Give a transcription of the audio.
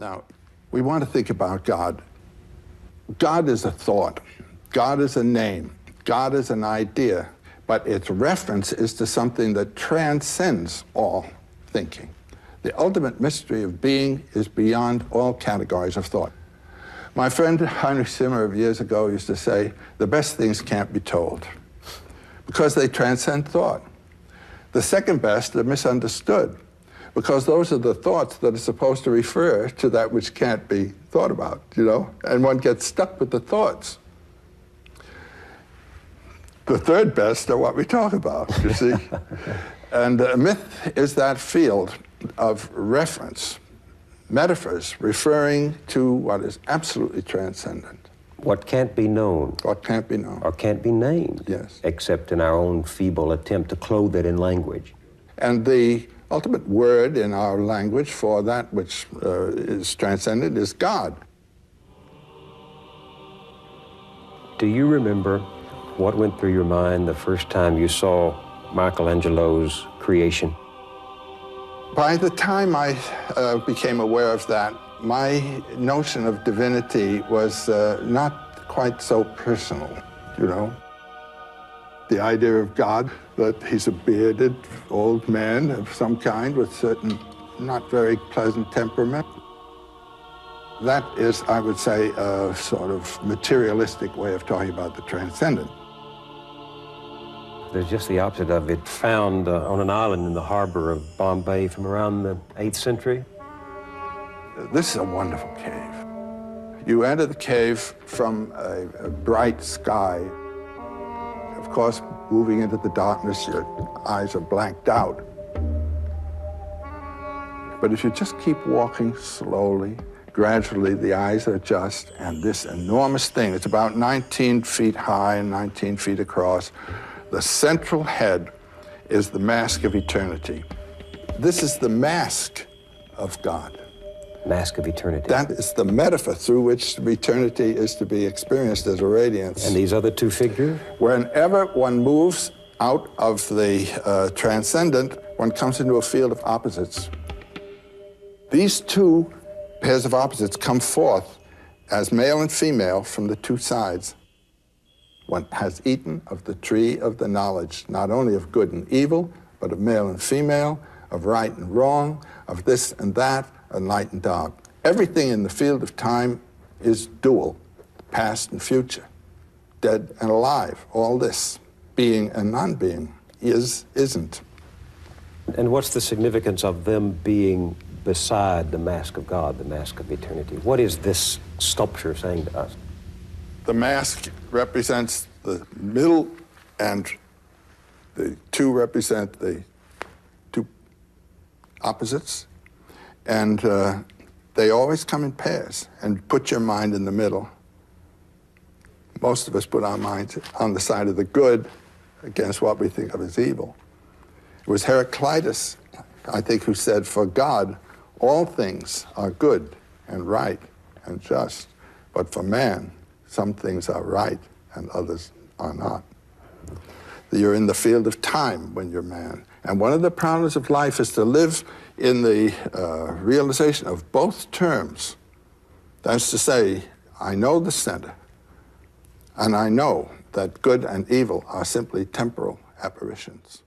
Now, we want to think about God. God is a thought. God is a name. God is an idea. But its reference is to something that transcends all thinking. The ultimate mystery of being is beyond all categories of thought. My friend Heinrich Zimmer of years ago used to say, the best things can't be told because they transcend thought. The second best are misunderstood because those are the thoughts that are supposed to refer to that which can't be thought about, you know? And one gets stuck with the thoughts. The third best are what we talk about, you see? And a myth is that field of reference, metaphors referring to what is absolutely transcendent. What can't be known. What can't be known. Or can't be named. Yes. Except in our own feeble attempt to clothe it in language. And the ultimate word in our language for that which is transcendent is God. Do you remember what went through your mind the first time you saw Michelangelo's creation? By the time I became aware of that, my notion of divinity was not quite so personal, you know? The idea of God, that he's a bearded old man of some kind with certain not very pleasant temperament. That is, I would say, a sort of materialistic way of talking about the transcendent. There's just the opposite of it, found on an island in the harbor of Bombay from around the 8th century. This is a wonderful cave. You enter the cave from a bright sky. Of course, moving into the darkness, your eyes are blanked out. But if you just keep walking slowly, gradually the eyes adjust, and this enormous thing, it's about 19 feet high and 19 feet across. The central head is the mask of eternity. This is the mask of God. Mask of eternity. That is the metaphor through which eternity is to be experienced as a radiance. And these other two figures? Whenever one moves out of the transcendent, one comes into a field of opposites. These two pairs of opposites come forth as male and female from the two sides. One has eaten of the tree of the knowledge, not only of good and evil, but of male and female, of right and wrong, of this and that, of light and dark. Everything in the field of time is dual, past and future, dead and alive. All this, being and non-being, isn't. And what's the significance of them being beside the mask of God, the mask of eternity? What is this sculpture saying to us? The mask represents the middle, and the two represent the two opposites. And they always come in pairs. And put your mind in the middle. Most of us put our minds on the side of the good against what we think of as evil. It was Heraclitus, I think, who said, for God, all things are good and right and just, but for man, some things are right and others are not. You're in the field of time when you're man. And one of the problems of life is to live in the realization of both terms. That's to say, I know the center, and I know that good and evil are simply temporal apparitions.